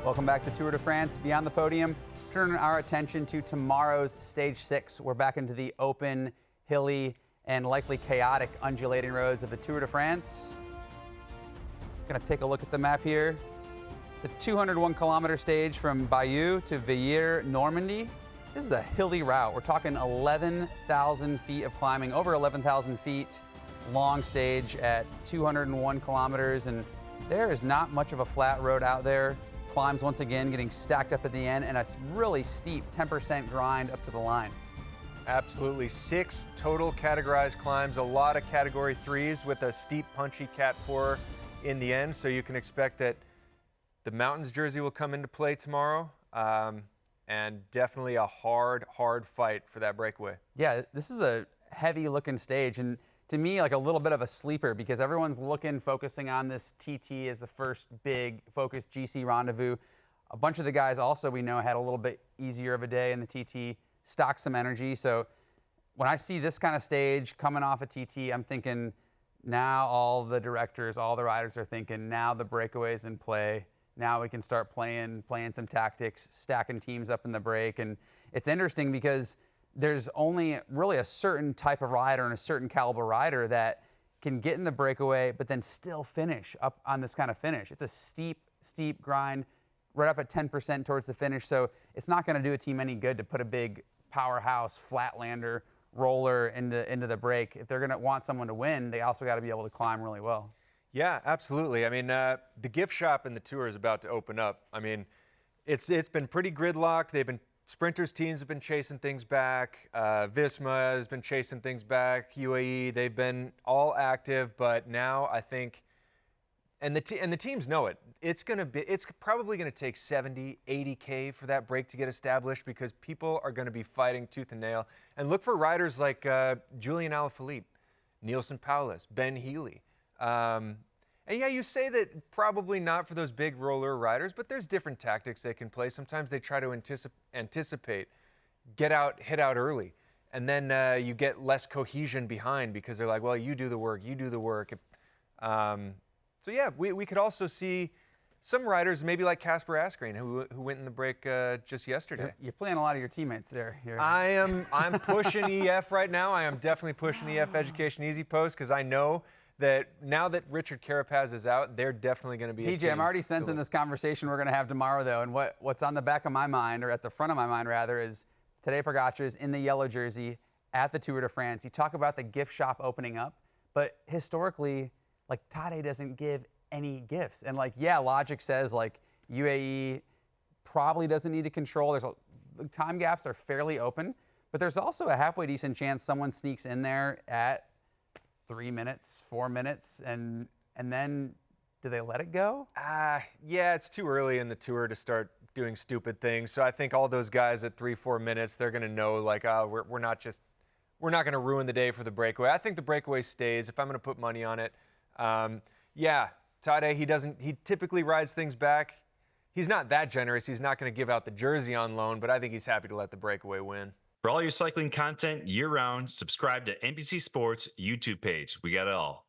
Welcome back to Tour de France Beyond the Podium. Turning our attention to tomorrow's Stage 6. We're back into the open, hilly, and likely chaotic undulating roads of the Tour de France. Gonna take a look at the map here. It's a 201-kilometer stage from Bayeux to Villers, Normandy. This is a hilly route. We're talking 11,000 feet of climbing, over 11,000 feet long stage at 201 kilometers, and there is not much of a flat road out there. Climbs once again getting stacked up at the end, and a really steep 10% grind up to the line. Absolutely. 6 total categorized climbs, a lot of category 3s with a steep, punchy Cat 4 in the end. So you can expect that the mountains jersey will come into play tomorrow, and definitely a hard fight for that breakaway. Yeah, this is a heavy looking stage, and to me, like a little bit of a sleeper, because everyone's focusing on this TT as the first big focused GC rendezvous. A bunch of the guys also we know had a little bit easier of a day in the TT, stocked some energy. So when I see this kind of stage coming off a TT, I'm thinking now all the directors, all the riders are thinking now the breakaway's in play. Now we can start playing some tactics, stacking teams up in the break. And it's interesting because there's only really a certain type of rider and a certain caliber rider that can get in the breakaway, but then still finish up on this kind of finish. It's a steep grind, right up at 10% towards the finish. So it's not going to do a team any good to put a big powerhouse flatlander roller into the break. If they're going to want someone to win, they also got to be able to climb really well. Yeah, absolutely. I mean, the gift shop in the Tour is about to open up. I mean, it's been pretty gridlocked. Sprinters teams have been chasing things back. Visma has been chasing things back. UAE, they've been all active, but now I think, and the teams know it. It's probably gonna take 70, 80K for that break to get established, because people are gonna be fighting tooth and nail. And look for riders like Julian Alaphilippe, Nielsen Paulus, Ben Healy. And yeah, you say that probably not for those big roller riders, but there's different tactics they can play. Sometimes they try to anticipate, hit out early, and then you get less cohesion behind because they're like, well, you do the work. So yeah, we could also see some riders, maybe like Casper Asgreen, who went in the break just yesterday. You're playing a lot of your teammates there. I'm pushing EF right now. I am definitely pushing EF Education Easy Post, because I know that now that Richard Carapaz is out, they're definitely going to be TJ, I'm already sensing this conversation we're going to have tomorrow, though, and what's on the back of my mind, or at the front of my mind, rather, is Tadej Pogacar is in the yellow jersey at the Tour de France. You talk about the gift shop opening up, but historically, like, Tadej doesn't give any gifts. And, like, yeah, logic says, like, UAE probably doesn't need to control. The time gaps are fairly open, but there's also a halfway decent chance someone sneaks in there at 3 minutes, 4 minutes, and then do they let it go? Yeah, it's too early in the Tour to start doing stupid things. So I think all those guys at 3-4 minutes, they're going to know, like, we're not going to ruin the day for the breakaway. I think the breakaway stays if I'm going to put money on it. Yeah, Tadej, he typically rides things back. He's not that generous. He's not going to give out the jersey on loan, but I think he's happy to let the breakaway win. For all your cycling content year-round, subscribe to NBC Sports YouTube page. We got it all.